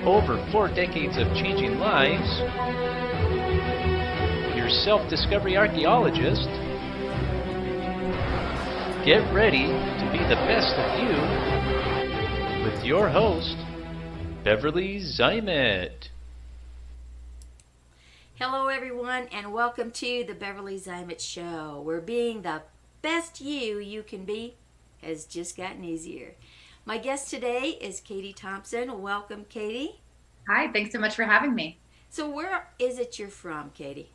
over 4 decades of changing lives, your self-discovery archaeologist. Get ready to be the best of you with your host, Beverly Zeimet. Hello everyone, and welcome to the Beverly Zeimet Show, where being the best you can be has just gotten easier. My guest today is Katie Thompson. Welcome, Katie. Hi, thanks so much for having me. So where is it you're from, Katie?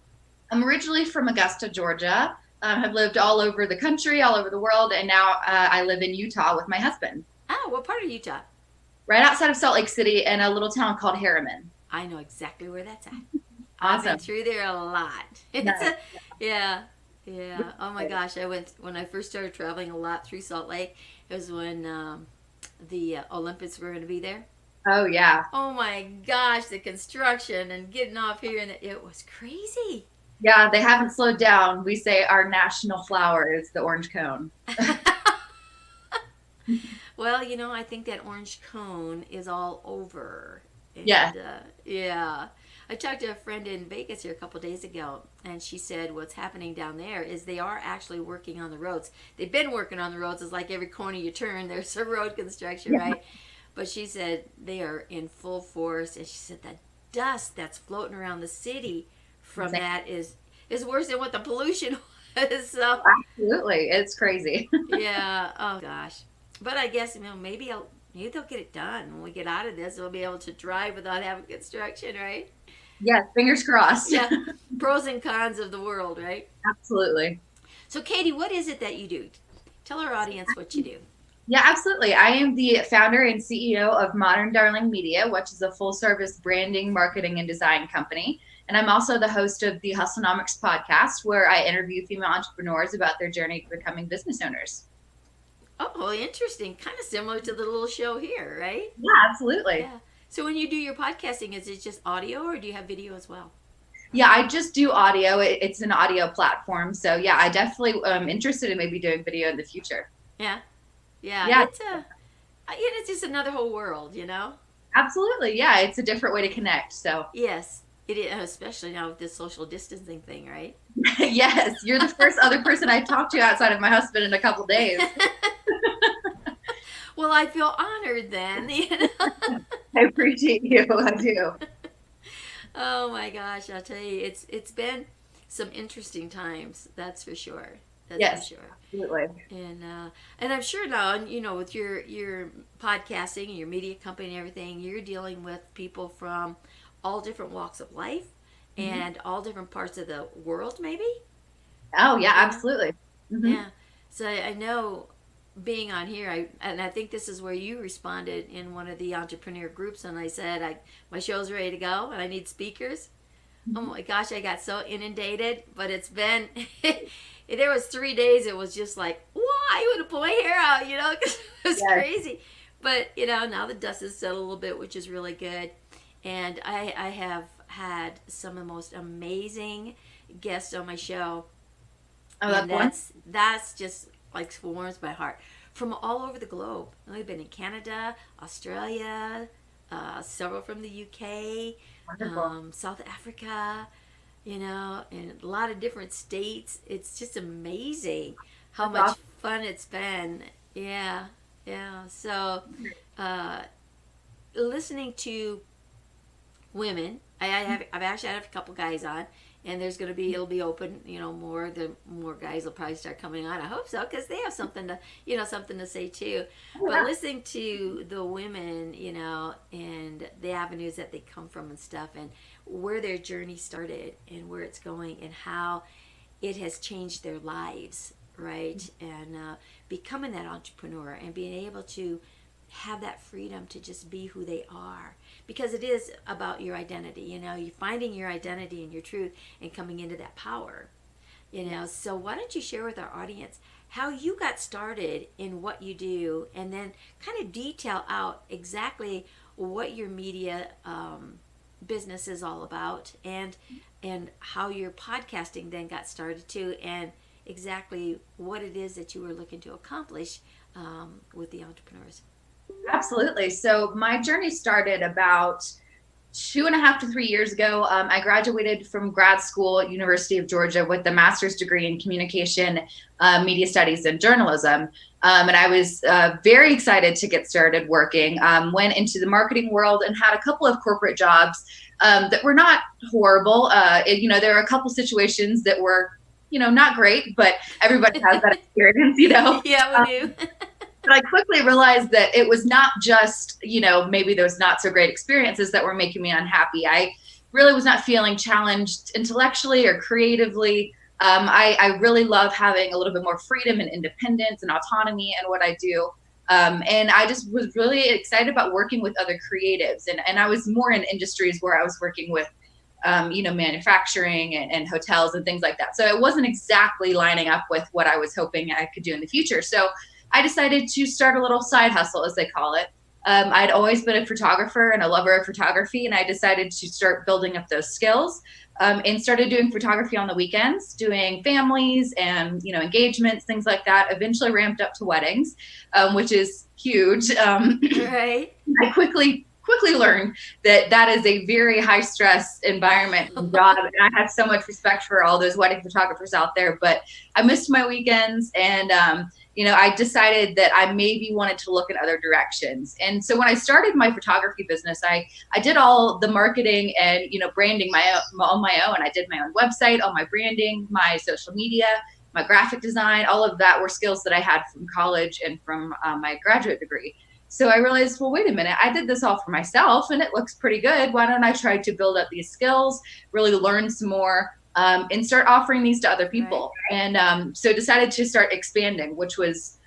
I'm originally from Augusta, Georgia. I've lived all over the country, all over the world, and now I live in Utah with my husband. Oh, what part of Utah? Right outside of Salt Lake City in a little town called Harriman. I know exactly where that's at. Awesome. I've been through there a lot. Nice. Yeah. Oh my gosh, when I first started traveling a lot through Salt Lake. It was when the Olympics were going to be there. Oh, yeah. Oh my gosh, the construction and getting off here, and it was crazy. Yeah, they haven't slowed down. We say our national flower is the orange cone. Well, I think that orange cone is all over. And, yeah. Yeah. I talked to a friend in Vegas here a couple days ago, and she said what's happening down there is they are actually working on the roads. They've been working on the roads. It's like every corner you turn, there's a road construction, right? But she said they are in full force, and she said the dust that's floating around the city from that is worse than what the pollution was. So absolutely, it's crazy. Yeah. Oh gosh. But I guess maybe they'll get it done when we get out of this. We'll be able to drive without having construction, right? Yes, fingers crossed. Yeah. Pros and cons of the world, right? Absolutely. So, Katie, what is it that you do? Tell our audience what you do. Yeah, absolutely. I am the founder and CEO of Modern Darling Media, which is a full-service branding, marketing, and design company. And I'm also the host of the Hustlenomics podcast, where I interview female entrepreneurs about their journey to becoming business owners. Oh, interesting. Kind of similar to the little show here, right? Yeah, absolutely. Yeah. So when you do your podcasting, is it just audio or do you have video as well? Yeah, I just do audio. It's an audio platform. So yeah, I definitely am interested in maybe doing video in the future. Yeah. It's just another whole world, Absolutely. Yeah, it's a different way to connect. So yes, it is, especially now with this social distancing thing, right? Yes, you're the first other person I talked to outside of my husband in a couple days. Well, I feel honored then. I appreciate you. I do. Oh my gosh, I'll tell you, it's been some interesting times. That's for sure. Yes, for sure. Absolutely. And I'm sure now, with your podcasting and your media company and everything, you're dealing with people from all different walks of life and all different parts of the world, maybe. Oh yeah, absolutely. Mm-hmm. Yeah. So I know, being on here, I think this is where you responded in one of the entrepreneur groups, and I said my show's ready to go and I need speakers. Oh my gosh, I got so inundated, but it's been there was 3 days it was just like, I would have pulled my hair out, because it was crazy. But now the dust has settled a little bit, which is really good, and I have had some of the most amazing guests on my show. Oh, that's just like warms my heart, from all over the globe. I've been in Canada, Australia, several from the UK, South Africa, and a lot of different states. It's just amazing how much fun it's been. Yeah. So, listening to women, I've actually had a couple guys on. And it'll be open, the more guys will probably start coming on. I hope so, because they have something to say too. But listening to the women, and the avenues that they come from and stuff, and where their journey started and where it's going and how it has changed their lives, right? And becoming that entrepreneur and being able to have that freedom to just be who they are, because it is about your identity. You're finding your identity and your truth and coming into that power. So why don't you share with our audience how you got started in what you do, and then kind of detail out exactly what your media business is all about, and how your podcasting then got started too, and exactly what it is that you were looking to accomplish with the entrepreneurs. Absolutely. So my journey started about 2.5 to 3 years ago. I graduated from grad school at University of Georgia with a master's degree in communication, media studies, and journalism. And I was very excited to get started working. Went into the marketing world and had a couple of corporate jobs that were not horrible. There were a couple situations that were, not great, but everybody has that experience, Yeah, we do. But I quickly realized that it was not just, maybe those not so great experiences that were making me unhappy. I really was not feeling challenged intellectually or creatively. I really love having a little bit more freedom and independence and autonomy in what I do. And I just was really excited about working with other creatives. And I was more in industries where I was working with, manufacturing and hotels and things like that. So it wasn't exactly lining up with what I was hoping I could do in the future. So I decided to start a little side hustle, as they call it. I'd always been a photographer and a lover of photography, and I decided to start building up those skills and started doing photography on the weekends, doing families and, engagements, things like that. Eventually ramped up to weddings, which is huge. Right. I quickly learned that is a very high stress environment and job. And I have so much respect for all those wedding photographers out there, but I missed my weekends. And, I decided that I maybe wanted to look in other directions. And so when I started my photography business, I did all the marketing and, branding on my own. I did my own website, all my branding, my social media, my graphic design, all of that were skills that I had from college and from my graduate degree. So I realized, well, wait a minute, I did this all for myself and it looks pretty good. Why don't I try to build up these skills, really learn some more, and start offering these to other people? Right. And so decided to start expanding, which was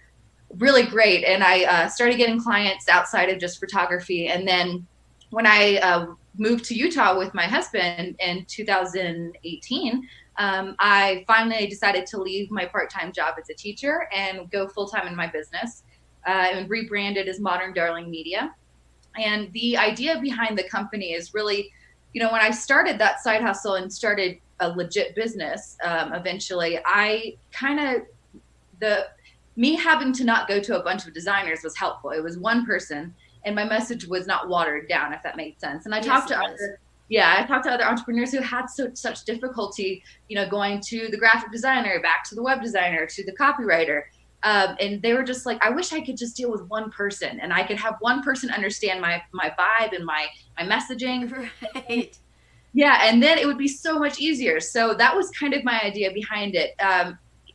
really great. And I started getting clients outside of just photography. And then when I moved to Utah with my husband in 2018, I finally decided to leave my part-time job as a teacher and go full-time in my business. And rebranded as Modern Darling Media. And the idea behind the company is really, when I started that side hustle and started a legit business, eventually, me having to not go to a bunch of designers was helpful. It was one person, and my message was not watered down, if that made sense. And I talked to other entrepreneurs who had such difficulty, going to the graphic designer, back to the web designer, to the copywriter. And they were just like, I wish I could just deal with one person and I could have one person understand my vibe and my messaging. Right. Yeah. And then it would be so much easier. So that was kind of my idea behind it.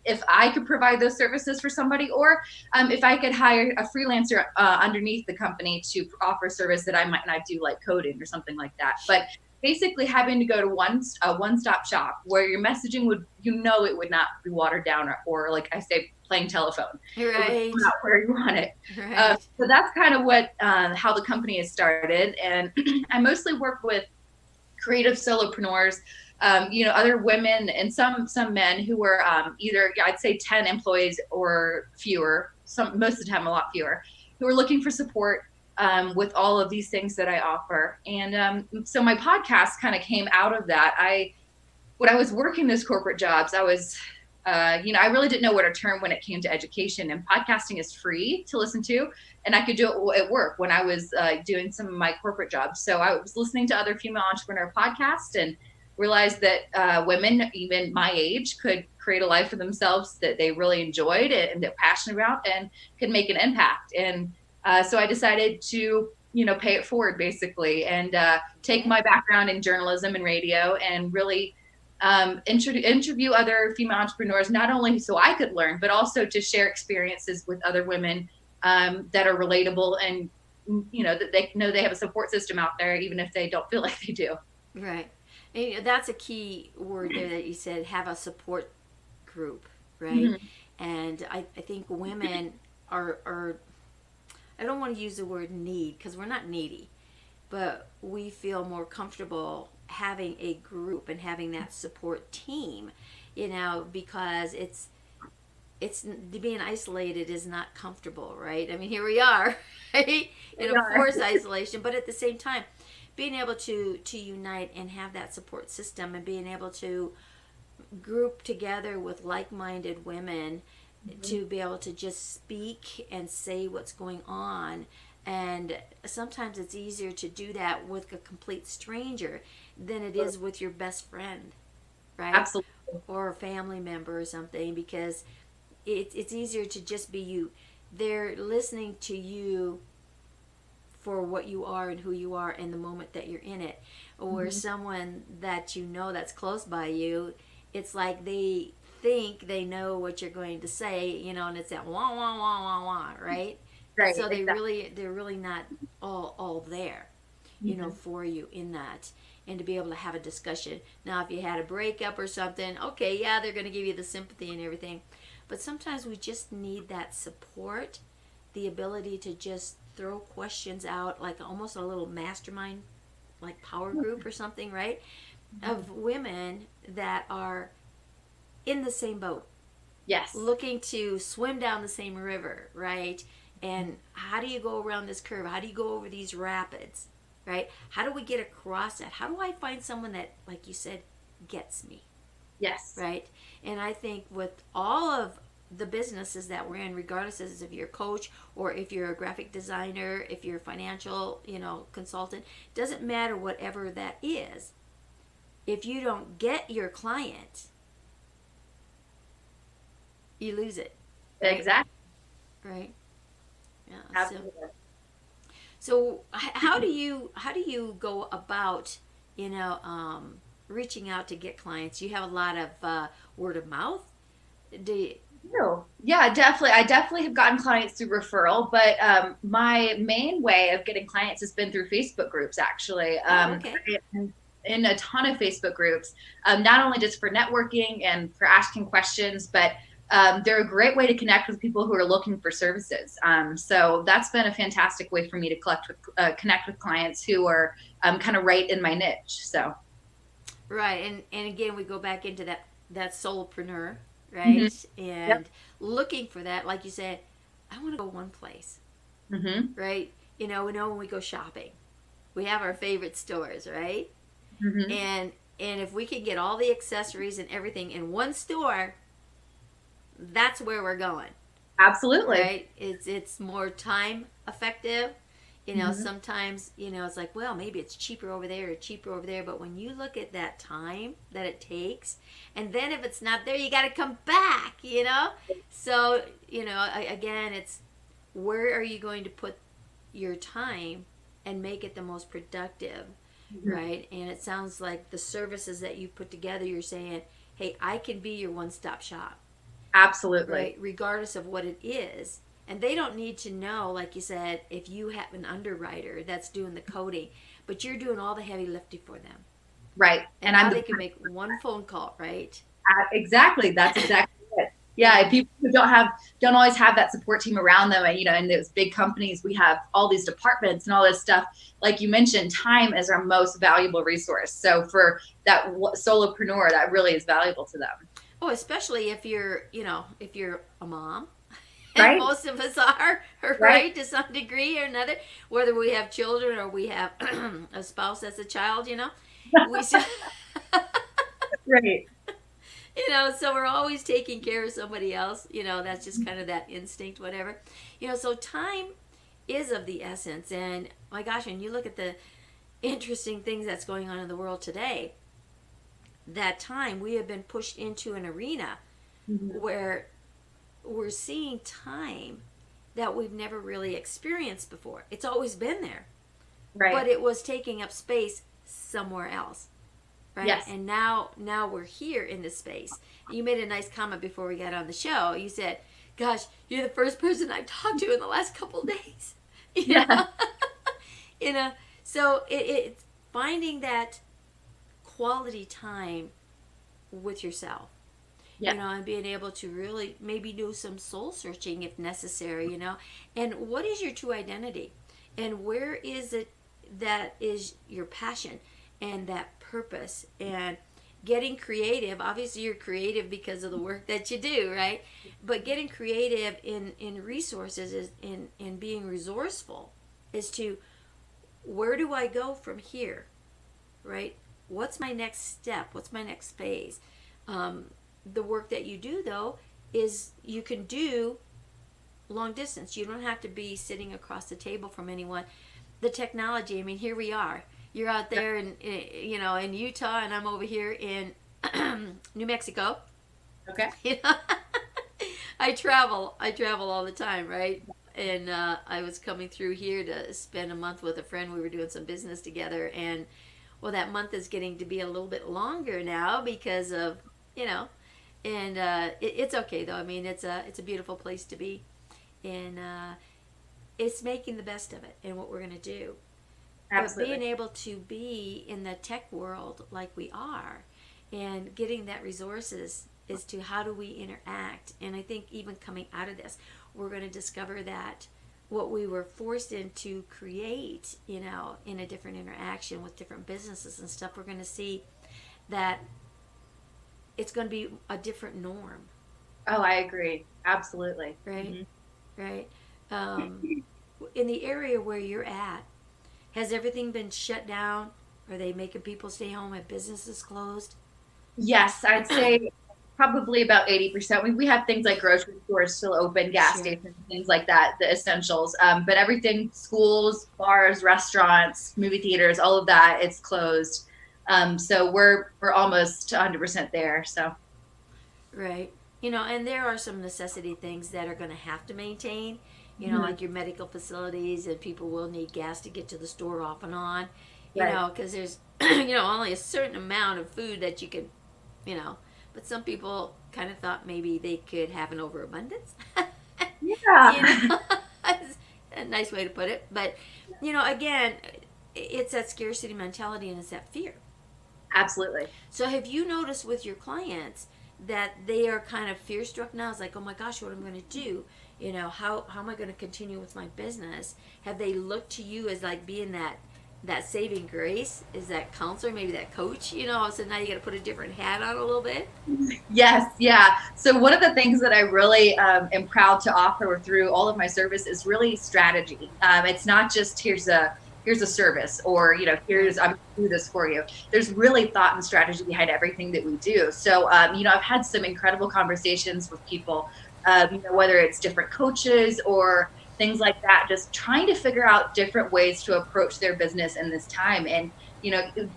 If I could provide those services for somebody, or if I could hire a freelancer underneath the company to offer a service that I might not do, like coding or something like that. But basically having to go to a one-stop shop where your messaging would, it would not be watered down or like I say, playing telephone. Right. Not where you want it. Right. So that's kind of what how the company has started. And I mostly work with creative solopreneurs, other women and some men who were either, I'd say 10 employees or fewer, most of the time a lot fewer, who are looking for support with all of these things that I offer. And so my podcast kind of came out of that. When I was working those corporate jobs, I was, I really didn't know where to turn when it came to education, and podcasting is free to listen to. And I could do it at work when I was doing some of my corporate jobs. So I was listening to other female entrepreneur podcasts and realized that women, even my age, could create a life for themselves that they really enjoyed and they're passionate about and could make an impact. And so I decided to, pay it forward basically and take my background in journalism and radio and really interview other female entrepreneurs, not only so I could learn, but also to share experiences with other women that are relatable and, that they know they have a support system out there, even if they don't feel like they do. Right. And that's a key word there that you said, have a support group, right? Mm-hmm. And I think women are, I don't want to use the word need because we're not needy, but we feel more comfortable having a group and having that support team, because it's being isolated is not comfortable, right? I mean, here we are, right? In a forced isolation, but at the same time, being able to unite and have that support system and being able to group together with like-minded women to be able to just speak and say what's going on And sometimes it's easier to do that with a complete stranger than it is with your best friend, right? Absolutely. Or a family member or something, because it's easier to just be you. They're listening to you for what you are and who you are in the moment that you're in it. Or someone that you know that's close by you, it's like they think they know what you're going to say, you know, and it's that wah wah wah wah wah, right? Right. So Exactly. they're really not all there, you know, for you in that, and to be able to have a discussion. Now, if you had a breakup or something, okay, yeah, they're going to give you the sympathy and everything, but sometimes we just need that support, the ability to just throw questions out, like almost a little mastermind, like power group or something, right? Of women that are in the same boat, Yes. looking to swim down the same river, right? And how do you go around this curve? How do you go over these rapids, right? How do we get across that? How do I find someone that, like you said, gets me, Yes. right? And I think with all of the businesses that we're in, regardless if you're a coach or if you're a graphic designer, if you're a financial, you know, consultant, doesn't matter whatever that is. If you don't get your client, you lose it. Right? Exactly. Right. Yeah. Absolutely. So how do you go about, you know, reaching out to get clients? You have a lot of word of mouth. Do you? No. Yeah, definitely. I definitely have gotten clients through referral, but my main way of getting clients has been through Facebook groups, actually. Okay. I'm in a ton of Facebook groups, not only just for networking and for asking questions, but they're a great way to connect with people who are looking for services. So that's been a fantastic way for me to connect with clients who are kind of right in my niche. So. Right, and again, we go back into that solopreneur, Mm-hmm. right? Yep. And looking for that, like you said, I want to go one place, Mm-hmm. right? You know, we know when we go shopping, we have our favorite stores, right? Mm-hmm. And if we can get all the accessories and everything in one store, that's where we're going, Absolutely. right? It's more time effective. You know, Mm-hmm. sometimes, you know, it's like, well, maybe it's cheaper over there or cheaper over there. But when you look at that time that it takes, and then if it's not there, you got to come back, you know? So, you know, again, it's where are you going to put your time and make it the most productive, Mm-hmm. right? And it sounds like the services that you put together, you're saying, hey, I can be your one stop shop, Absolutely. right? Regardless of what it is. And they don't need to know, like you said, if you have an underwriter that's doing the coding, but you're doing all the heavy lifting for them. Right. And now they can make one phone call, right? Exactly. That's exactly it. Yeah. Yeah. People who don't always have that support team around them. And, you know, in those big companies, we have all these departments and all this stuff. Like you mentioned, time is our most valuable resource. So for that solopreneur, that really is valuable to them. Oh, especially if you're, you know, if you're a mom. And Right. most of us are, right, Right. to some degree or another, whether we have children or we have a spouse that's a child, you know. We Right. you know, so we're always taking care of somebody else, you know. That's just kind of that instinct, whatever, you know. So time is of the essence. And my gosh, and you look at the interesting things that's going on in the world today, that time we have been pushed into an arena Mm-hmm. where we're seeing time that we've never really experienced before. It's always been there, Right. but it was taking up space somewhere else, right? Yes. And now we're here in this space. You made a nice comment before we got on the show. You said, gosh, you're the first person I've talked to in the last couple of days. You know? Yeah. You know, so it's finding that quality time with yourself. Yeah. You know, and being able to really maybe do some soul searching if necessary, you know. And what is your true identity? And where is it that is your passion and that purpose? And getting creative, obviously you're creative because of the work that you do, right? But getting creative in resources is in being resourceful is to, where do I go from here, right? What's my next step? What's my next phase? The work that you do, though, is you can do long distance. You don't have to be sitting across the table from anyone. The technology, I mean, here we are. You're out there in Utah, and I'm over here in New Mexico. Okay. I travel all the time, right? And I was coming through here to spend a month with a friend. We were doing some business together, and well, that month is getting to be a little bit longer now because of, and it's okay though. I mean, it's a beautiful place to be, and it's making the best of it and what we're going to do. Absolutely. But being able to be in the tech world like we are and getting that resources as to how do we interact. And I think even coming out of this, we're going to discover that what we were forced into create, in a different interaction with different businesses and stuff, we're going to see that it's going to be a different norm. Oh, I agree. Absolutely. Right? Mm-hmm. Right. In the area where you're at, has everything been shut down? Are they making people stay home? Have businesses closed? Yes, I'd say probably about 80%. We have things like grocery stores still open, gas stations, things like that, the essentials. But everything, schools, bars, restaurants, movie theaters, all of that, it's closed. So we're almost 100% there. So. Right. And there are some necessity things that are going to have to maintain. Like your medical facilities, and people will need gas to get to the store off and on, because there's, only a certain amount of food that you can, but some people kind of thought maybe they could have an overabundance. Yeah. A nice way to put it. But, again, it's that scarcity mentality and it's that fear. Absolutely. So have you noticed with your clients that they are kind of fear struck now? It's like, oh my gosh, what am I going to do? How am I going to continue with my business? Have they looked to you as like being that saving grace? Is that counselor, maybe that coach? So now you got to put a different hat on a little bit. Yes, yeah. So one of the things that I really am proud to offer through all of my service is really strategy. It's not just here's a service, or I'm going to do this for you. There's really thought and strategy behind everything that we do. So I've had some incredible conversations with people. Whether it's different coaches or things like that, just trying to figure out different ways to approach their business in this time. And,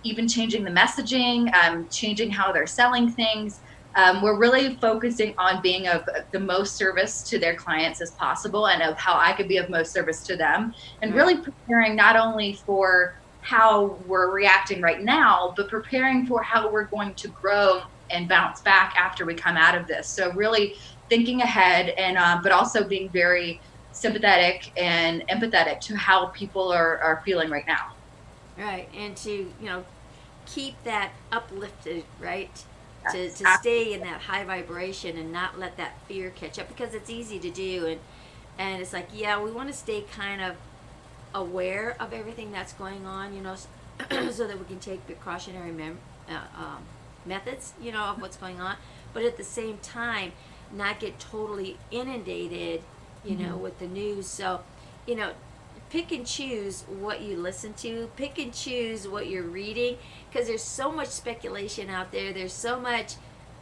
even changing the messaging, changing how they're selling things. We're really focusing on being of the most service to their clients as possible, and of how I could be of most service to them, and really preparing not only for how we're reacting right now, but preparing for how we're going to grow and bounce back after we come out of this. So really thinking ahead, and but also being very sympathetic and empathetic to how people are feeling right now. Right, and to keep that uplifted, right? Yes, to stay in that high vibration and not let that fear catch up, because it's easy to do, and it's like, we want to stay kind of aware of everything that's going on, so that we can take precautionary methods, of what's going on, but at the same time not get totally inundated, with the news. So, pick and choose what you listen to, pick and choose what you're reading, because there's so much speculation out there, there's so much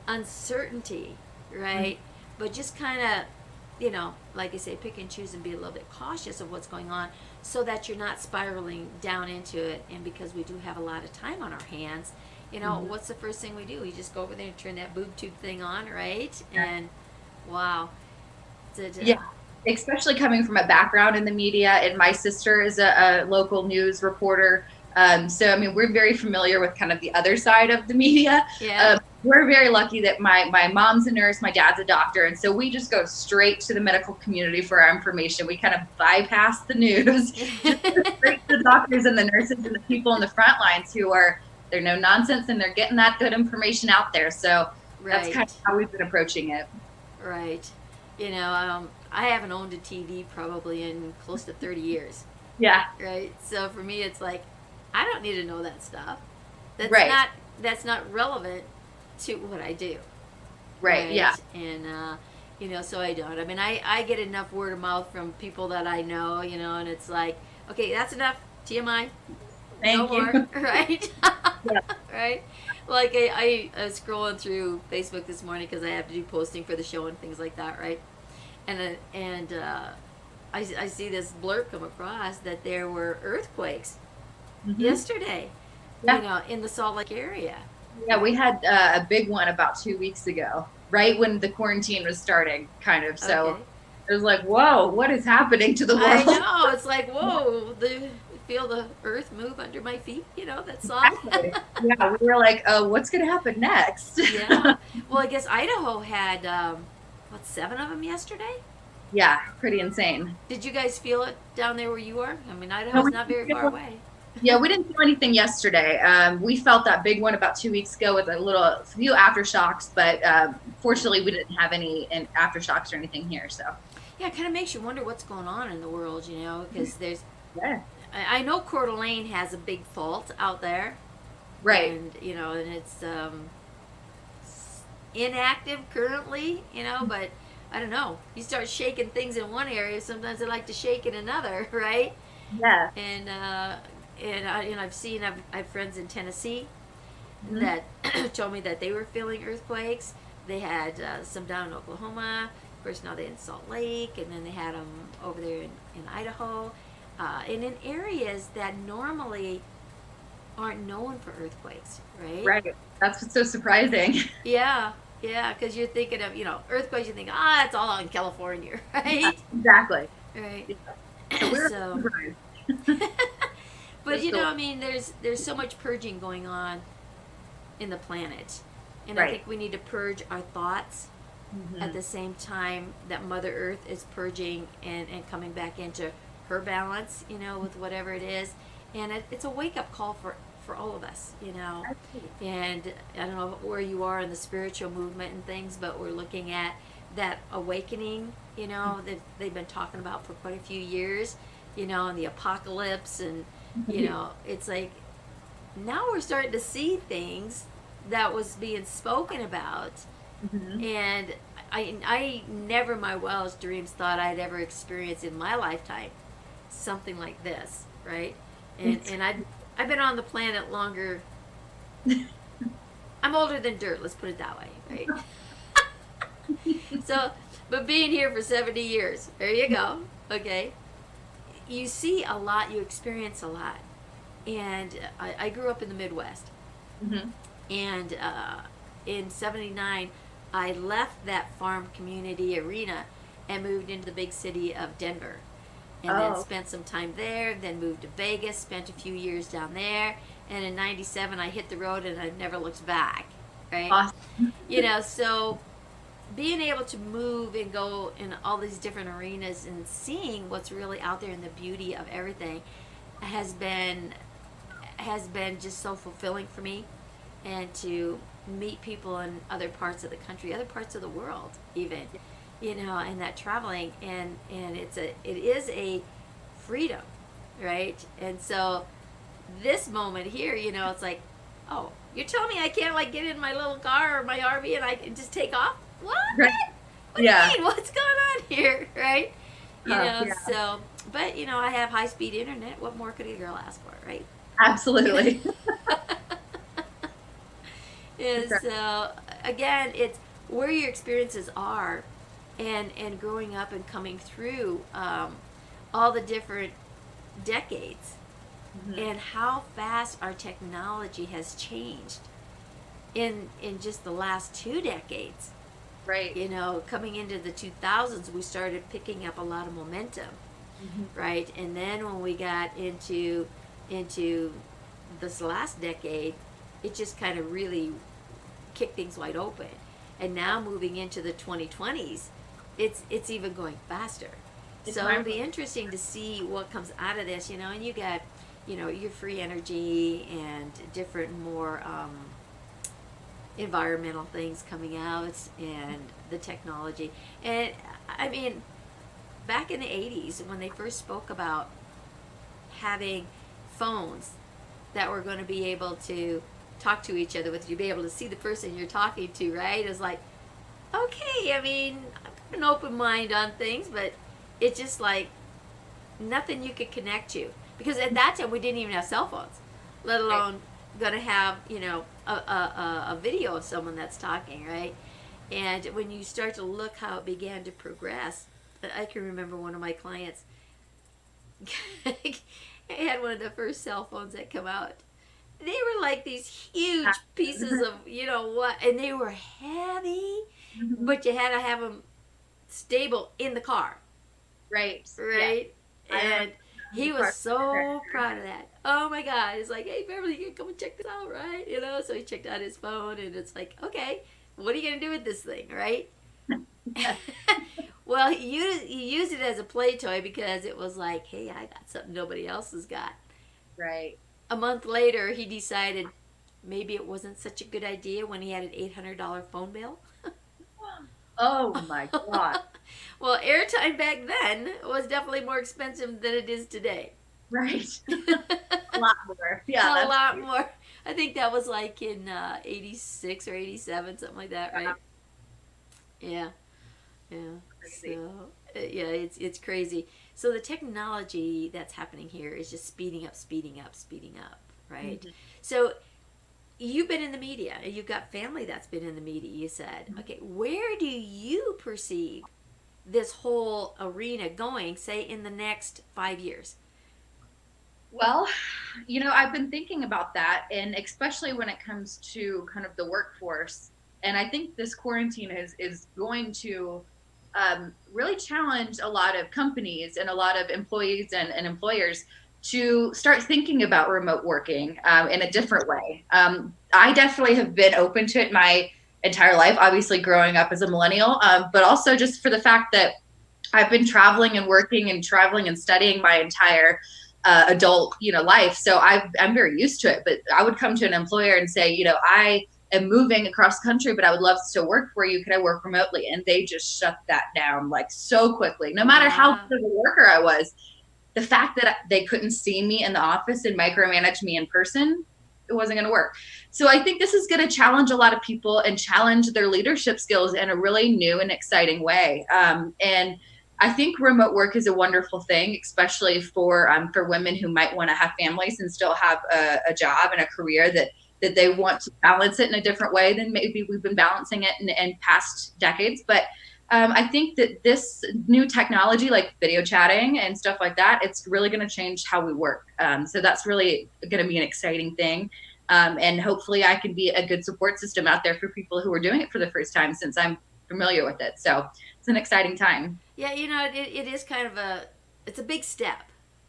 uncertainty, right? But just kind of, like I say, pick and choose and be a little bit cautious of what's going on, so that you're not spiraling down into it. And because we do have a lot of time on our hands, what's the first thing we do? We just go over there and turn that boob tube thing on, right? And wow. Yeah, especially coming from a background in the media, and my sister is a local news reporter. So, we're very familiar with kind of the other side of the media. Yeah. We're very lucky that my mom's a nurse, my dad's a doctor, and so we just go straight to the medical community for our information. We kind of bypass the news, just straight to the doctors and the nurses and the people in the front lines they're no nonsense, and they're getting that good information out there. So that's kind of how we've been approaching it. Right. I haven't owned a TV probably in close to 30 years. Yeah. Right. So for me, it's like, I don't need to know that stuff. That's not relevant to what I do. Right. Yeah. And, so I don't. I get enough word of mouth from people that I know, and it's like, okay, that's enough. TMI. Thank you. More, right? Yeah. Right? Like I was scrolling through Facebook this morning because I have to do posting for the show and things like that, right? I see this blurb come across that there were earthquakes Mm-hmm. yesterday, Yeah. in the Salt Lake area. Yeah, we had a big one about 2 weeks ago, right when the quarantine was starting, kind of. So Okay. it was like, whoa, what is happening to the I world? know. It's like, whoa, feel the earth move under my feet, that song. Exactly. Yeah, we were like, oh, what's going to happen next? Yeah. Well, I guess Idaho had, 7 of them yesterday? Yeah, pretty insane. Did you guys feel it down there where you are? I mean, No, Idaho's we not didn't very far feel, away. yeah, we didn't feel anything yesterday. We felt that big one about 2 weeks ago with a few aftershocks, but fortunately, we didn't have any aftershocks or anything here. So, Yeah, it kind of makes you wonder what's going on in the world, because yeah, I know Coeur d'Alene has a big fault out there. right. And, and it's inactive currently, but I don't know. You start shaking things in one area, sometimes they like to shake in another, right? Yeah. And I have friends in Tennessee Mhm. that told me that they were feeling earthquakes. They had some down in Oklahoma. Of course, now they're in Salt Lake, and then they had them over there in Idaho, and in areas that normally aren't known for earthquakes, right? Right. That's what's so surprising. Yeah, yeah, because you're thinking of, earthquakes, you think, it's all out in California, right? Exactly. Right. Yeah. So we're So, surprised. but Still- I mean, there's so much purging going on in the planet, and I Right. think we need to purge our thoughts Mhm. at the same time that Mother Earth is purging and coming back into her balance, with whatever it is, and it's a wake up call for all of us, Absolutely. And I don't know where you are in the spiritual movement and things, but we're looking at that awakening, that they've been talking about for quite a few years, and the apocalypse, and it's like now we're starting to see things that was being spoken about, Mhm. and I never in my wildest dreams thought I'd ever experience in my lifetime something like this, right? And I've been on the planet longer. I'm older than dirt, let's put it that way, right? So, but being here for 70 years, there you go, okay? You see a lot, you experience a lot. And I grew up in the Midwest. Mhm. And in 79, I left that farm community arena and moved into the big city of Denver. And then Oh. spent some time there, then moved to Vegas, spent a few years down there. And in 97, I hit the road and I've never looked back, right? Awesome. So being able to move and go in all these different arenas and seeing what's really out there and the beauty of everything has been just so fulfilling for me, and to meet people in other parts of the country, other parts of the world, even, and that traveling, and it is a freedom, right? And so this moment here, it's like, oh, you're telling me I can't like get in my little car or my RV and I can just take off? What? Right. What Yeah. do you mean? What's going on here, right? Yeah. So, but I have high speed internet. What more could a girl ask for, right? Absolutely. And so again, it's where your experiences are, and growing up and coming through all the different decades, Mhm. and how fast our technology has changed in just the last 2 decades. Right. Coming into the 2000s, we started picking up a lot of momentum, Mhm. right? And then when we got into this last decade, it just kind of really kicked things wide open. And now moving into the 2020s, it's even going faster. It's So it'll be mind-blowing. interesting to see what comes out of this, and you got, your free energy and different more environmental things coming out, and the technology. And I mean, back in the 80s, when they first spoke about having phones that were going to be able to talk to each other with, you'd be able to see the person you're talking to, right? It was like, okay, I mean, I've got an open mind on things, but it's just like nothing you could connect to. Because at that time, we didn't even have cell phones, let alone going to have, a video of someone that's talking, right? And when you start to look how it began to progress, I can remember one of my clients had one of the first cell phones that come out. They were like these huge pieces of, and they were heavy, but you had to have them stable in the car. Right. Right? Yeah. And he was so proud of that. Oh my God. It's like, hey, Beverly, you can come and check this out, right? So he checked out his phone, and it's like, okay, what are you going to do with this thing, right? Well, he used it as a play toy because it was like, hey, I got something nobody else has got. Right. A month later, he decided maybe it wasn't such a good idea when he had an $800 phone bill. Oh my God. Well, airtime back then was definitely more expensive than it is today. Right. A lot more. Yeah. A lot more. I think that was like in 86 or 87, something like that, right? Yeah. Crazy. So, yeah, it's crazy. So the technology that's happening here is just speeding up, right? Mm-hmm. So you've been in the media. You've got family that's been in the media, you said. Mm-hmm. Okay, where do you perceive this whole arena going, say, in the next 5 years? Well, I've been thinking about that, and especially when it comes to kind of the workforce. And I think this quarantine is going to really challenge a lot of companies and a lot of employees and employers to start thinking about remote working in a different way. I definitely have been open to it my entire life, obviously growing up as a millennial, but also just for the fact that I've been traveling and working and traveling and studying my entire adult, life. So I'm very used to it. But I would come to an employer and say, I am moving across the country, but I would love to still work for you. Could I work remotely? And they just shut that down like so quickly. No matter how good of a worker I was, the fact that they couldn't see me in the office and micromanage me in person, it wasn't going to work. So I think this is going to challenge a lot of people and challenge their leadership skills in a really new and exciting way. And I think remote work is a wonderful thing, especially for women who might want to have families and still have a job and a career that they want to balance it in a different way than maybe we've been balancing it in past decades. But I think that this new technology, like video chatting and stuff like that, it's really going to change how we work. So that's really going to be an exciting thing. And hopefully I can be a good support system out there for people who are doing it for the first time, since I'm familiar with it. So it's an exciting time. Yeah, it is kind of it's a big step,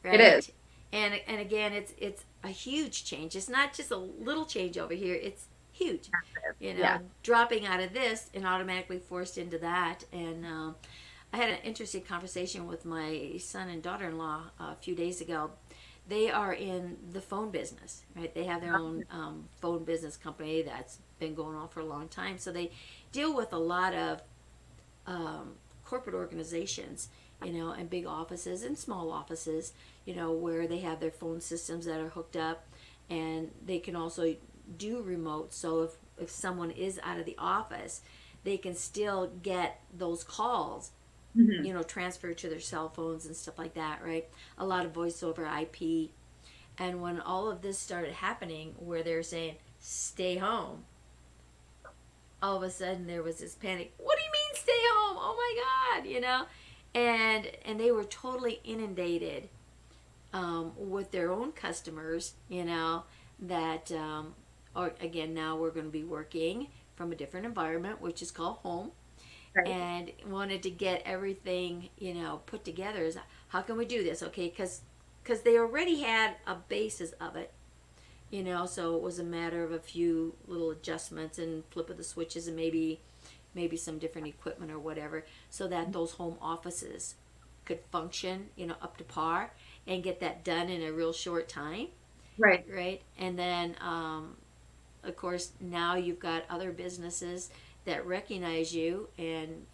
right? It is. And again, it's a huge change. It's not just a little change over here. It's huge. Yeah. Dropping out of this and automatically forced into that. And I had an interesting conversation with my son and daughter-in-law a few days ago. They are in the phone business, right? They have their own phone business company that's been going on for a long time. So they deal with a lot of corporate organizations, and big offices and small offices, where they have their phone systems that are hooked up, and they can also do remote. So if someone is out of the office, they can still get those calls, transferred to their cell phones and stuff like that, right? A lot of voice over IP. And when all of this started happening, where they're saying, stay home, all of a sudden there was this panic. What do you mean stay home? Oh my God, and they were totally inundated with their own customers, that or again, now we're going to be working from a different environment, which is called home. Right. And wanted to get everything, put together. Is how can we do this? Okay, because they already had a basis of it, so it was a matter of a few little adjustments and flip of the switches and maybe some different equipment or whatever, so that those home offices could function, up to par and get that done in a real short time. Right. And then, of course, now you've got other businesses that recognize you, and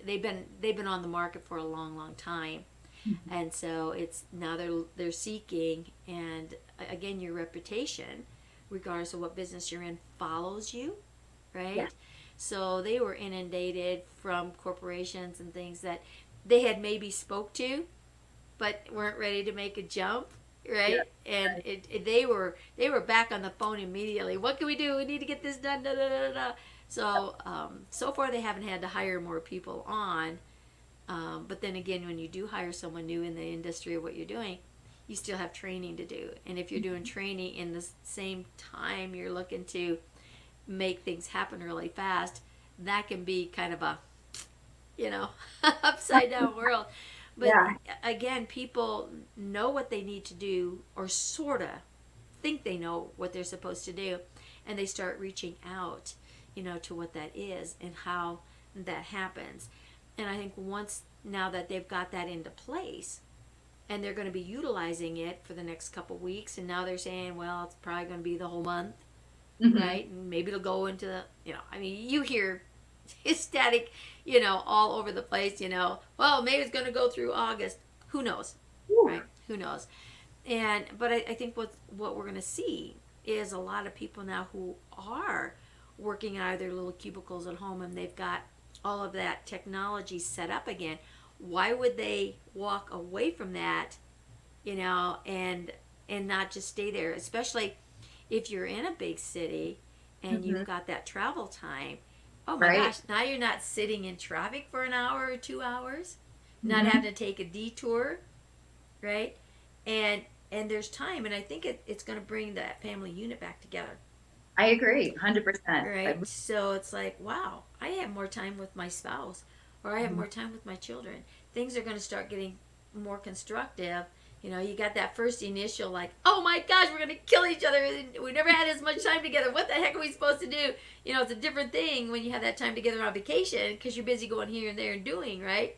they've been on the market for a long time. Mm-hmm. And so it's now they're seeking, and again, your reputation, regardless of what business you're in, follows you, right? Yeah. So they were inundated from corporations and things that they had maybe spoke to, but weren't ready to make a jump, right? Yeah. And they were back on the phone immediately. What can we do? We need to get this done. Da, da, da, da. So so far they haven't had to hire more people on. But then again, when you do hire someone new in the industry of what you're doing, you still have training to do. And if you're doing training in the same time you're looking to make things happen really fast, that can be kind of a, upside down world. But Yeah. again, people know what they need to do, or sort of think they know what they're supposed to do, and they start reaching out, to what that is and how that happens. And I think once now that they've got that into place, and they're going to be utilizing it for the next couple weeks, and now they're saying, well, it's probably going to be the whole month, right? And maybe it'll go into the, you hear ecstatic, all over the place, well, maybe it's going to go through August. Who knows, right? Who knows? But I think what we're going to see is a lot of people now who are working out of their little cubicles at home, and they've got all of that technology set up again. Why would they walk away from that, and not just stay there? Especially if you're in a big city and you've got that travel time. Oh my gosh, now you're not sitting in traffic for an hour or 2 hours, not having to take a detour, right? And there's time, and I think it's going to bring that family unit back together. I agree, 100%. Right? So it's like, wow, I have more time with my spouse, or I have more time with my children. Things are going to start getting more constructive. You got that first initial like, oh my gosh, we're going to kill each other. We never had as much time together. What the heck are we supposed to do? It's a different thing when you have that time together on vacation, because you're busy going here and there and doing, right?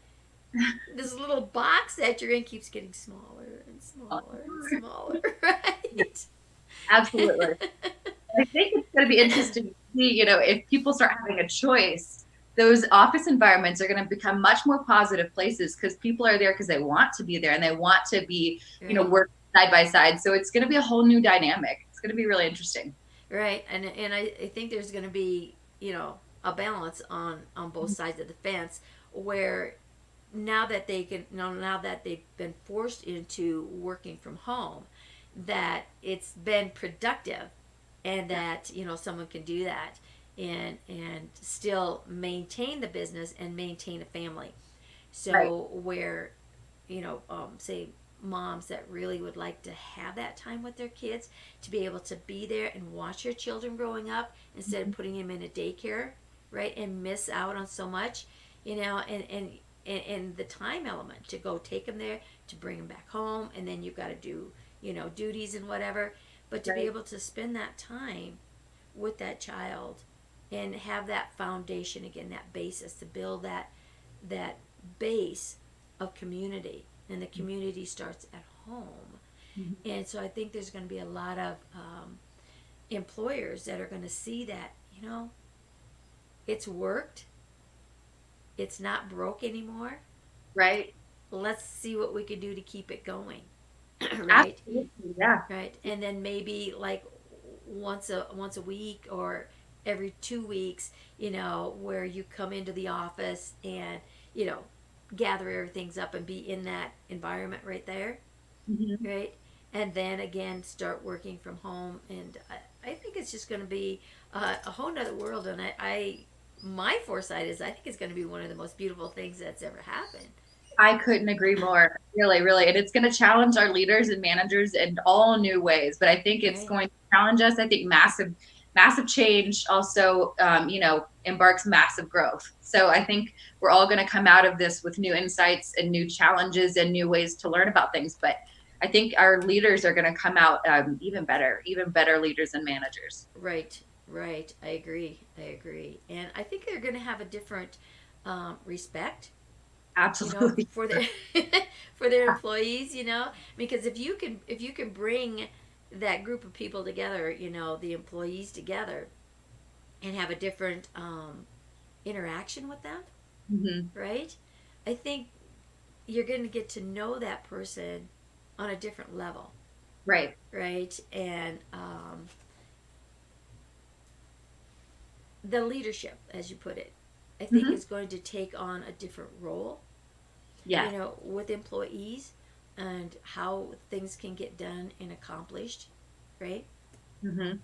This little box that you're in keeps getting smaller and smaller and smaller, right? Absolutely. I think it's going to be interesting to see, if people start having a choice, those office environments are going to become much more positive places, because people are there because they want to be there and they want to be, work side by side. So it's going to be a whole new dynamic. It's going to be really interesting. Right. And I think there's going to be, a balance on both sides of the fence, where now that they've been forced into working from home, that it's been productive, and that someone can do that and still maintain the business and maintain a family. So where say moms that really would like to have that time with their kids, to be able to be there and watch their children growing up instead of putting them in a daycare, right, and miss out on so much, and the time element to go take them there, to bring them back home, and then you've got to do duties and whatever, but to be able to spend that time with that child and have that foundation again, that basis, to build that base of community, and the community starts at home. And so I think there's going to be a lot of employers that are going to see that it's worked, it's not broke anymore, right? Let's see what we can do to keep it going. Right? Absolutely, yeah. Right. And then maybe like once a week or every 2 weeks, where you come into the office and, gather everything's up and be in that environment right there. Right. And then again, start working from home. And I think it's just going to be a whole nother world. And my foresight is, I think it's going to be one of the most beautiful things that's ever happened. I couldn't agree more. Really, really. And it's going to challenge our leaders and managers in all new ways. But I think it's going to challenge us. I think massive change also, embarks massive growth. So I think we're all going to come out of this with new insights and new challenges and new ways to learn about things. But I think our leaders are going to come out even better leaders and managers. Right. I agree. And I think they're going to have a different respect. Absolutely. For their employees, because if you can bring that group of people together, the employees together, and have a different interaction with them, right? I think you're going to get to know that person on a different level. Right. And the leadership, as you put it, I think is going to take on a different role. Yeah. With employees, and how things can get done and accomplished, right? Right.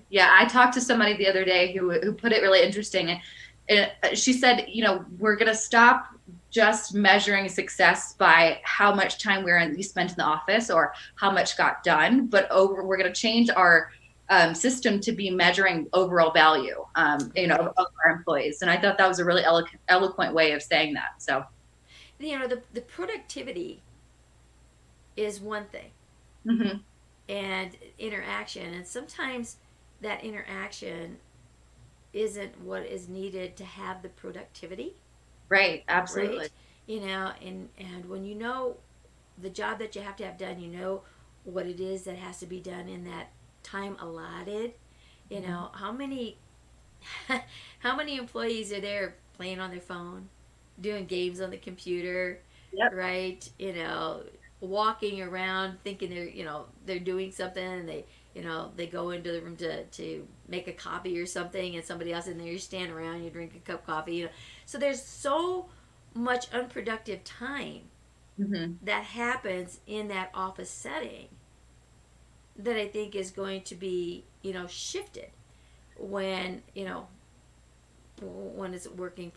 Yeah, I talked to somebody the other day who put it really interesting, and she said, we're going to stop just measuring success by how much time we spent in the office or how much got done, but we're going to change our system to be measuring overall value, of our employees. And I thought that was a really eloquent way of saying that. So, the productivity is one thing, mm-hmm. and interaction, and sometimes that interaction isn't what is needed to have the productivity. Right, absolutely. Right? And when you know the job that you have to have done, you know what it is that has to be done in that time allotted. How many employees are there playing on their phone, doing games on the computer, yep. right? Walking around thinking they're doing something, and they go into the room to make a copy or something, and somebody else in there, you stand around, you drink a cup of coffee, So there's so much unproductive time mm-hmm. that happens in that office setting that I think is going to be, shifted when it's working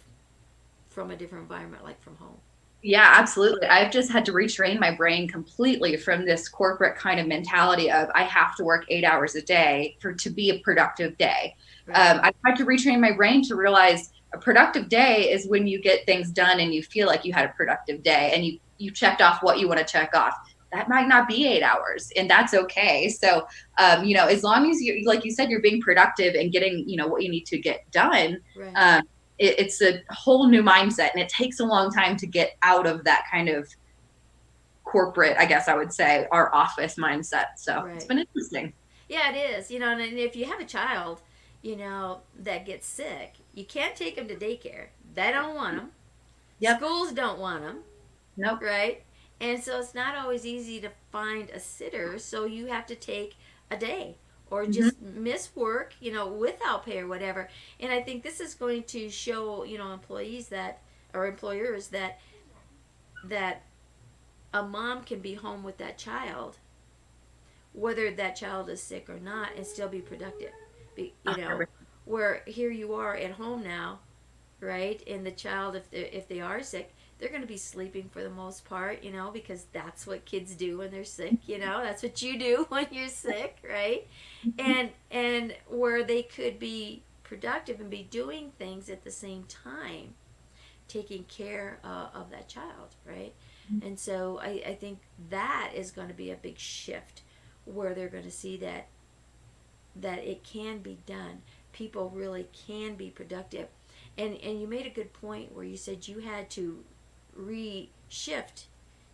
from a different environment, like from home. Yeah, absolutely. I've just had to retrain my brain completely from this corporate kind of mentality of I have to work 8 hours a day to be a productive day. Right. I've had to retrain my brain to realize a productive day is when you get things done and you feel like you had a productive day and you checked off what you want to check off. That might not be 8 hours, and that's okay. So, as long as you, like you said, you're being productive and getting, what you need to get done, right. It's a whole new mindset, and it takes a long time to get out of that kind of corporate, I guess I would say, our office mindset. So It's been interesting. Yeah, it is. And if you have a child, that gets sick, you can't take them to daycare. They don't want them. Yep. Schools don't want them. Nope. Right? And so it's not always easy to find a sitter, so you have to take a day or just miss work, without pay or whatever. And I think this is going to show, employees or employers that a mom can be home with that child, whether that child is sick or not, and still be productive. Where here you are at home now, right? And the child, if they are sick, they're going to be sleeping for the most part, because that's what kids do when they're sick, that's what you do when you're sick, right? And where they could be productive and be doing things at the same time, taking care of that child, right? And so I think that is going to be a big shift, where they're going to see that it can be done. People really can be productive. And you made a good point where you said you had to reshift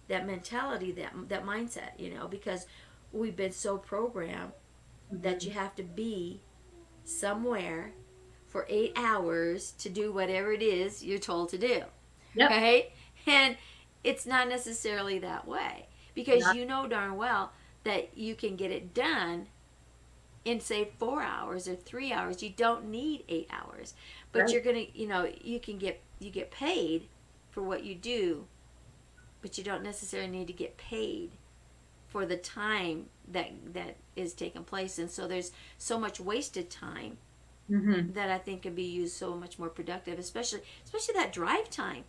that mentality, that mindset, because we've been so programmed that you have to be somewhere for 8 hours to do whatever it is you're told to do. Yep. Right? And it's not necessarily that way, because you know darn well that you can get it done in, say, 4 hours or 3 hours. You don't need 8 hours, but right. You're gonna, you get paid for what you do, but you don't necessarily need to get paid for the time that is taking place. And so there's so much wasted time that I think can be used so much more productive, especially that drive time.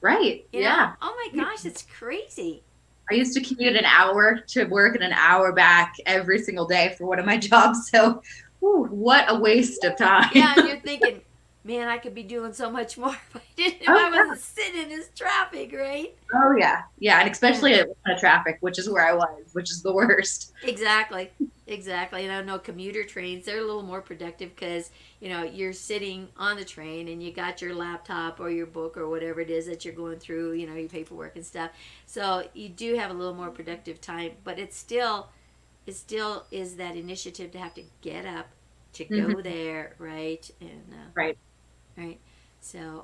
Right. Yeah. Oh my gosh, it's crazy. I used to commute an hour to work and an hour back every single day for one of my jobs. So, what a waste of time. Yeah, and you're thinking, man, I could be doing so much more if I wasn't sitting in this traffic, right? Oh, yeah. Yeah, and especially in traffic, which is where I was, which is the worst. Exactly. And I know commuter trains, they're a little more productive because, you're sitting on the train and you got your laptop or your book or whatever it is that you're going through, your paperwork and stuff. So you do have a little more productive time, but it still is that initiative to have to get up, to go there, right? And right. Right. So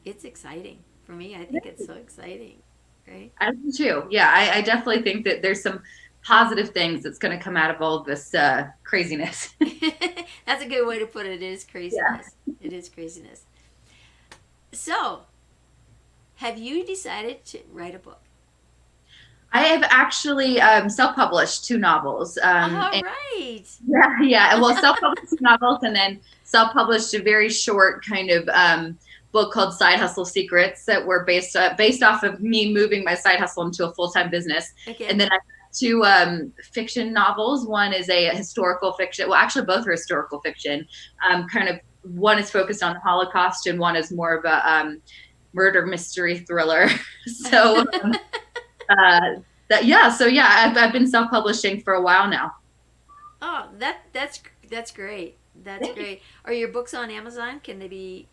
it's exciting. For me, I think it's so exciting. Right? I do too. Yeah, I definitely think that there's some positive things that's going to come out of all of this craziness. That's a good way to put it. It is craziness. Yeah. It is craziness. So, have you decided to write a book? I have actually self-published 2 novels. Right. Yeah. Well, self-published 2 novels, and then self-published a very short kind of book called Side Hustle Secrets that were based off of me moving my side hustle into a full-time business. Okay. And then I have two fiction novels. One is a historical fiction. Well, actually, both are historical fiction. Kind of one is focused on the Holocaust, and one is more of a murder mystery thriller. So I've been self-publishing for a while now. Oh, that's great. That's great. Are your books on Amazon? Can they be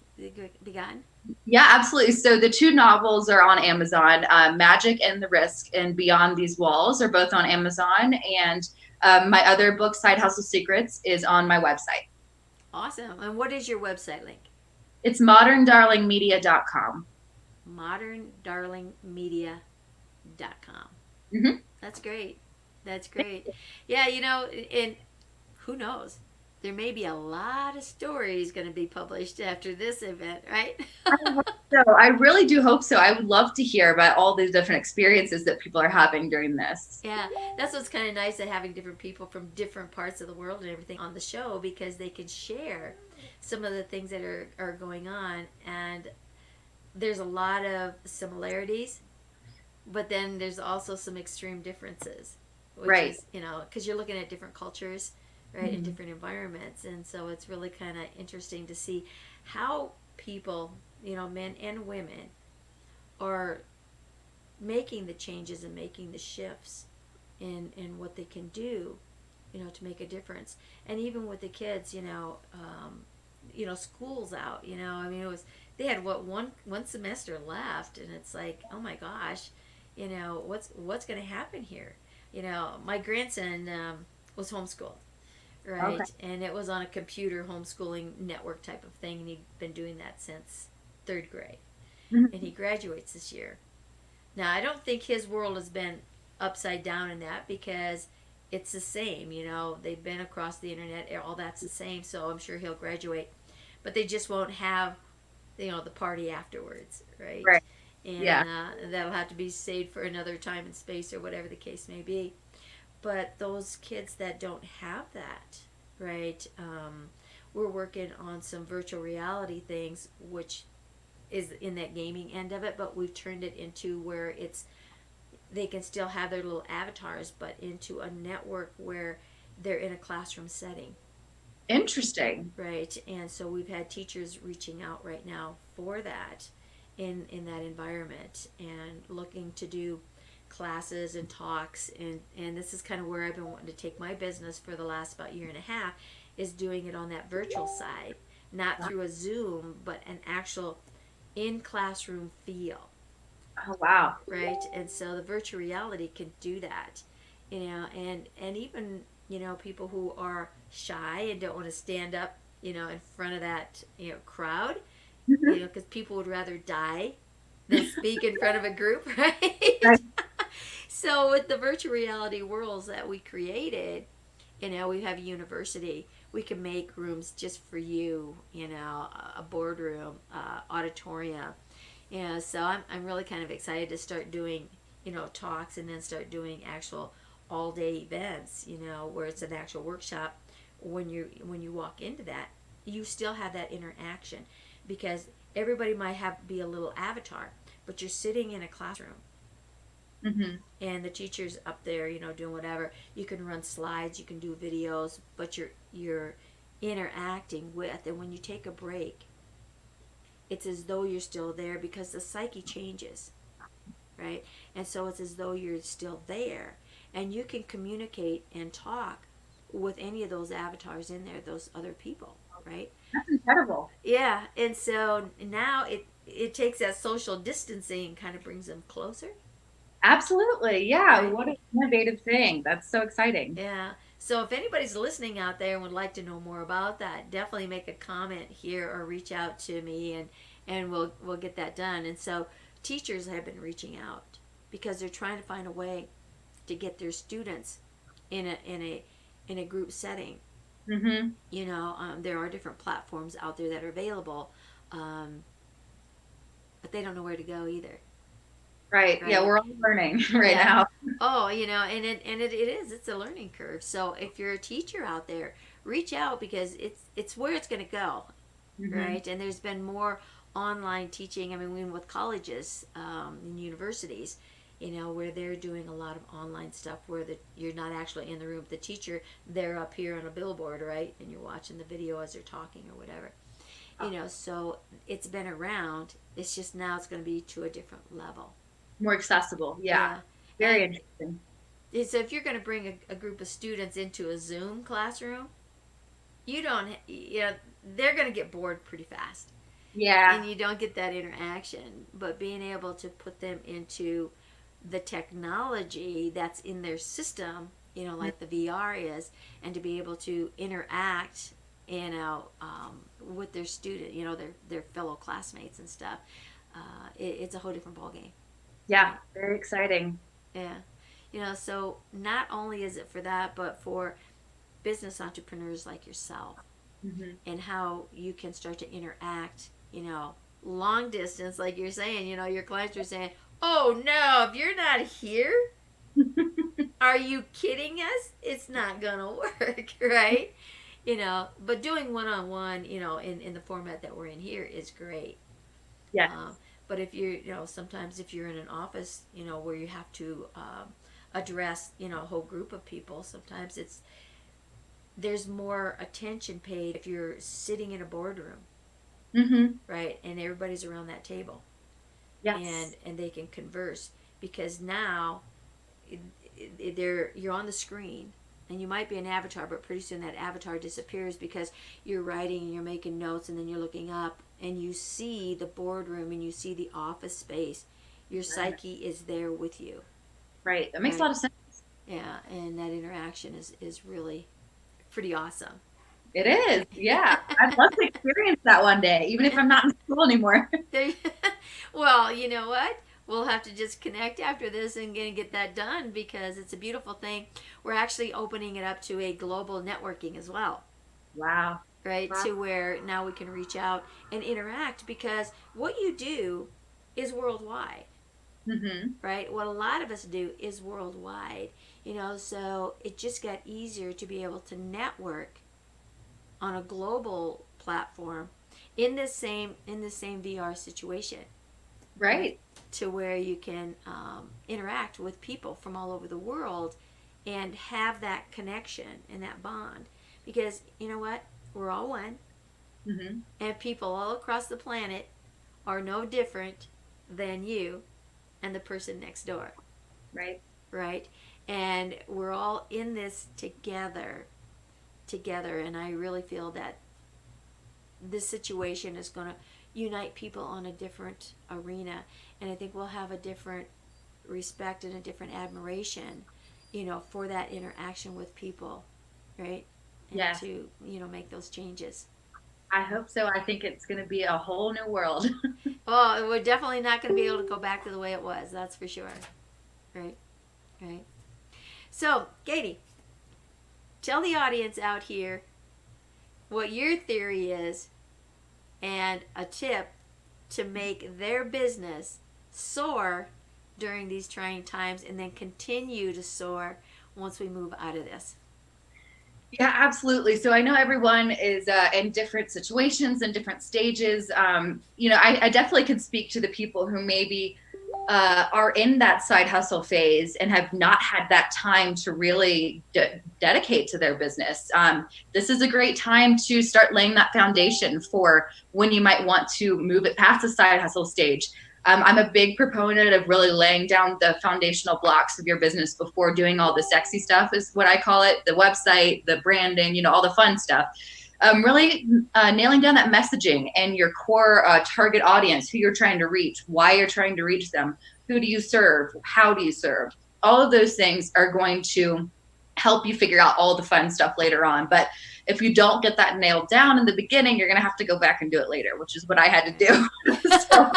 gotten? Yeah, absolutely. So the two novels are on Amazon. Magic and the Risk and Beyond These Walls are both on Amazon. And my other book, Side Hustle Secrets, is on my website. Awesome. And what is your website link? It's moderndarlingmedia.com. moderndarlingmedia.com. Mm-hmm. That's great. That's great. Yeah, and who knows? There may be a lot of stories going to be published after this event, right? So I really do hope so. I would love to hear about all the different experiences that people are having during this. Yeah, that's what's kind of nice at having different people from different parts of the world and everything on the show, because they can share some of the things that are going on. And there's a lot of similarities, but then there's also some extreme differences. Which right. is, because you're looking at different cultures, right, mm-hmm. in different environments. And so it's really kind of interesting to see how people, men and women, are making the changes and making the shifts in what they can do, to make a difference. And even with the kids, school's out, they had one semester left, and it's like, oh my gosh, what's going to happen here? My grandson was homeschooled, right? Okay. And it was on a computer homeschooling network type of thing, and he'd been doing that since 3rd grade. Mm-hmm. And he graduates this year. Now, I don't think his world has been upside down in that, because it's the same, they've been across the internet, all that's the same, so I'm sure he'll graduate. But they just won't have, the party afterwards, right? Right. And that'll have to be saved for another time and space, or whatever the case may be. But those kids that don't have that, right, we're working on some virtual reality things, which is in that gaming end of it, but we've turned it into where they can still have their little avatars, but into a network where they're in a classroom setting. Interesting. Right, and so we've had teachers reaching out right now for that, in that environment, and looking to do classes and talks, and this is kind of where I've been wanting to take my business for the last about year and a half, is doing it on that virtual side, not through a Zoom, but an actual in-classroom feel. Oh, wow. Right, and so the virtual reality can do that, and even, people who are shy and don't want to stand up, in front of that, crowd, because people would rather die than speak in front of a group, right? So with the virtual reality worlds that we created, we have a university. We can make rooms just for you, a boardroom, auditorium. So I'm really kind of excited to start doing, talks, and then start doing actual all-day events, where it's an actual workshop. When you walk into that, you still have that interaction, because everybody might be a little avatar, but you're sitting in a classroom. Mm-hmm. And the teacher's up there, doing whatever. You can run slides, you can do videos, but you're interacting with. And when you take a break, it's as though you're still there, because the psyche changes, right? And so it's as though you're still there, and you can communicate and talk with any of those avatars in there, those other people, right? That's incredible. Yeah, and so now it takes that social distancing and kind of brings them closer. Absolutely, yeah. Right. What an innovative thing. That's so exciting. Yeah. So if anybody's listening out there and would like to know more about that, definitely make a comment here or reach out to me, and we'll get that done. And so teachers have been reaching out, because they're trying to find a way to get their students in a group setting. Mm-hmm. There are different platforms out there that are available, but they don't know where to go either. Right. Yeah, we're all learning now. Oh, and it's a learning curve. So if you're a teacher out there, reach out, because it's where it's going to go, mm-hmm. right? And there's been more online teaching. I mean, with colleges and universities, where they're doing a lot of online stuff where you're not actually in the room with the teacher. They're up here on a billboard, right? And you're watching the video as they're talking or whatever. So it's been around. It's just now it's going to be to a different level. More accessible. Yeah. Very interesting. So if you're going to bring a group of students into a Zoom classroom, they're going to get bored pretty fast. Yeah. And you don't get that interaction. But being able to put them into the technology that's in their system, like the VR is, and to be able to interact, with their student, their fellow classmates and stuff, it's a whole different ballgame. Yeah, very exciting. Yeah. So not only is it for that, but for business entrepreneurs like yourself, and how you can start to interact, long distance, like you're saying, your clients are saying, oh no, if you're not here, are you kidding us? It's not gonna work, right? But doing one-on-one, in the format that we're in here is great. Yeah. But if you're, sometimes if you're in an office, where you have to address, a whole group of people, sometimes there's more attention paid if you're sitting in a boardroom, right? And everybody's around that table. Yes. And they can converse, because now you're on the screen, and you might be an avatar, but pretty soon that avatar disappears because you're writing and you're making notes, and then you're looking up and you see the boardroom and you see the office space. Your psyche is there with you. Right. That makes a lot of sense. Yeah, and that interaction is really pretty awesome. It is. Yeah. I'd love to experience that one day, even if I'm not in school anymore. Well, you know what? We'll have to just connect after this and get that done, because it's a beautiful thing. We're actually opening it up to a global networking as well. Wow. Right? Wow. To where now we can reach out and interact, because what you do is worldwide. Right? What a lot of us do is worldwide. So it just got easier to be able to network on a global platform in this same VR situation. Right. To where you can interact with people from all over the world and have that connection and that bond. Because you know what? We're all one. And people all across the planet are no different than you and the person next door. Right. Right? And we're all in this together. And I really feel that this situation is going to unite people on a different arena. And I think we'll have a different respect and a different admiration, for that interaction with people, right? And to, make those changes. I hope so. I think it's going to be a whole new world. Oh, we're definitely not going to be able to go back to the way it was. That's for sure. Right. So, Katie, tell the audience out here what your theory is and a tip to make their business soar during these trying times, and then continue to soar once we move out of this. Yeah, absolutely. So I know everyone is in different situations and different stages. I definitely could speak to the people who maybe are in that side hustle phase and have not had that time to really dedicate to their business. This is a great time to start laying that foundation for when you might want to move it past the side hustle stage. I'm a big proponent of really laying down the foundational blocks of your business before doing all the sexy stuff, is what I call it, the website, the branding, all the fun stuff. Really nailing down that messaging and your core target audience, who you're trying to reach, why you're trying to reach them, who do you serve, how do you serve. All of those things are going to help you figure out all the fun stuff later on. But if you don't get that nailed down in the beginning, you're going to have to go back and do it later, which is what I had to do. So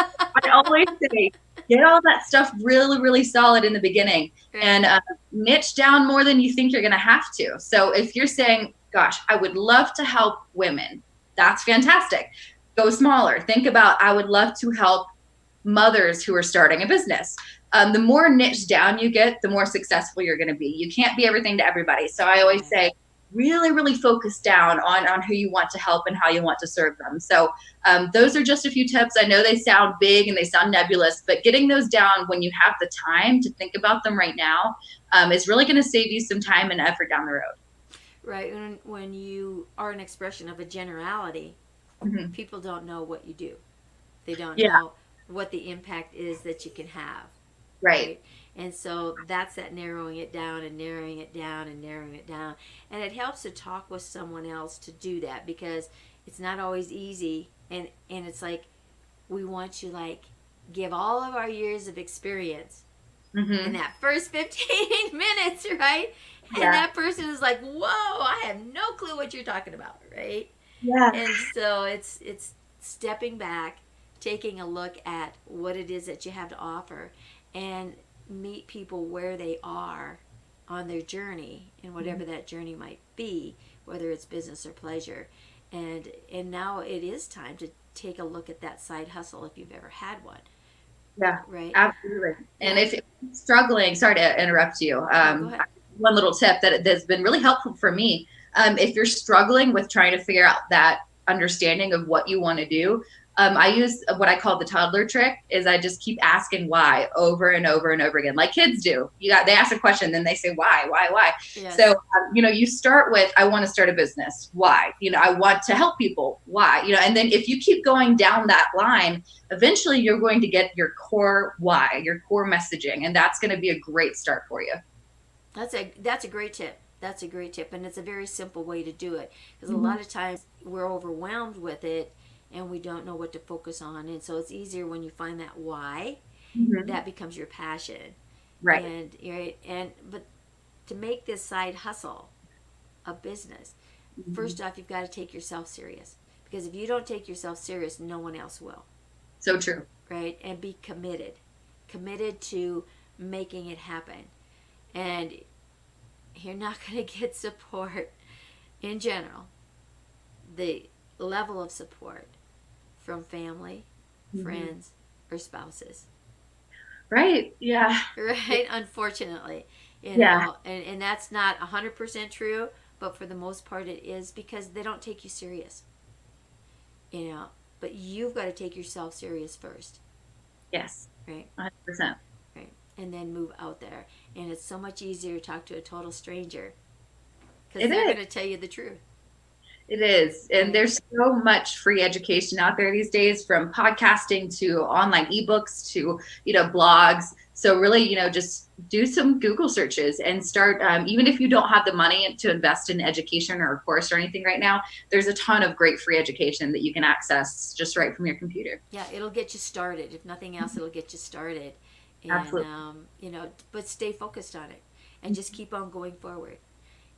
I always say, get all that stuff really, really solid in the beginning, and niche down more than you think you're going to have to. So if you're saying, gosh, I would love to help women, that's fantastic. Go smaller. Think about, I would love to help mothers who are starting a business. The more niche down you get, the more successful you're going to be. You can't be everything to everybody. So I always say, really, really focus down on who you want to help and how you want to serve them. So those are just a few tips. I know they sound big and they sound nebulous, but getting those down when you have the time to think about them right now is really going to save you some time and effort down the road. Right. When you are an expression of a generality, people don't know what you do. They don't know what the impact is that you can have. Right. And so that's that narrowing it down and narrowing it down and narrowing it down. And it helps to talk with someone else to do that, because it's not always easy. And it's like, we want to like give all of our years of experience in that first 15 minutes, right? And that person is like, whoa, I have no clue what you're talking about, right? Yeah. And so it's stepping back, taking a look at what it is that you have to offer, and meet people where they are on their journey, and whatever that journey might be, whether it's business or pleasure. And now it is time to take a look at that side hustle if you've ever had one. Yeah, right. Absolutely. And if you're struggling, sorry to interrupt you. Go ahead. One little tip that's been really helpful for me. If you're struggling with trying to figure out that understanding of what you want to do, I use what I call the toddler trick. Is I just keep asking why over and over and over again, like kids do. They ask a question, then they say why. Yes. So you start with, I want to start a business. Why? I want to help people. Why? And then if you keep going down that line, eventually you're going to get your core why, your core messaging, and that's going to be a great start for you. That's a great tip. That's a great tip, and it's a very simple way to do it, because a lot of times we're overwhelmed with it and we don't know what to focus on. And so it's easier when you find that why, that becomes your passion. Right. But to make this side hustle a business, first off, you've got to take yourself serious. Because if you don't take yourself serious, no one else will. So true. Right? And be committed to making it happen. And you're not going to get support in general, the level of support from family, friends, or spouses. Right. Yeah. Right. Unfortunately, you know, and that's not 100% true, but for the most part it is, because they don't take you serious. But you've got to take yourself serious first. Yes. Right. 100%. Right. And then move out there. And it's so much easier to talk to a total stranger, because they're going to tell you the truth. It is. And there's so much free education out there these days, from podcasting to online ebooks to, blogs. So really, just do some Google searches and start, even if you don't have the money to invest in education or a course or anything right now, there's a ton of great free education that you can access just right from your computer. Yeah, it'll get you started. If nothing else, it'll get you started. And, Absolutely. But stay focused on it and just keep on going forward.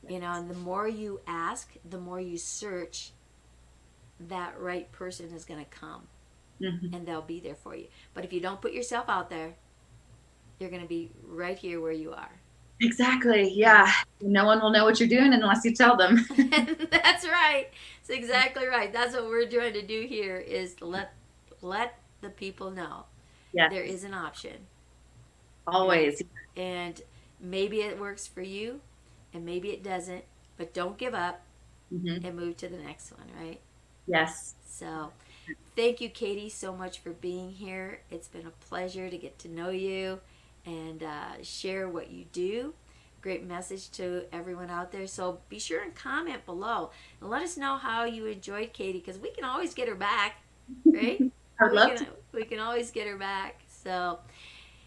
And the more you ask, the more you search, that right person is going to come, and they'll be there for you. But if you don't put yourself out there, you're going to be right here where you are. Exactly. Yeah. No one will know what you're doing unless you tell them. That's right. That's exactly right. That's what we're trying to do here, is to let the people know there is an option. Always. And maybe it works for you, and maybe it doesn't, but don't give up and move to the next one, right? Yes. So thank you, Katie, so much for being here. It's been a pleasure to get to know you and share what you do. Great message to everyone out there. So be sure and comment below and let us know how you enjoyed Katie, because we can always get her back, right? I would love to. We can always get her back. So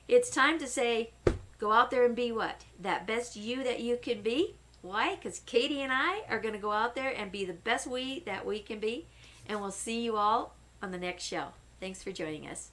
it's time to say, go out there and be what? That best you that you can be. Why? Because Katie and I are going to go out there and be the best we that we can be. And we'll see you all on the next show. Thanks for joining us.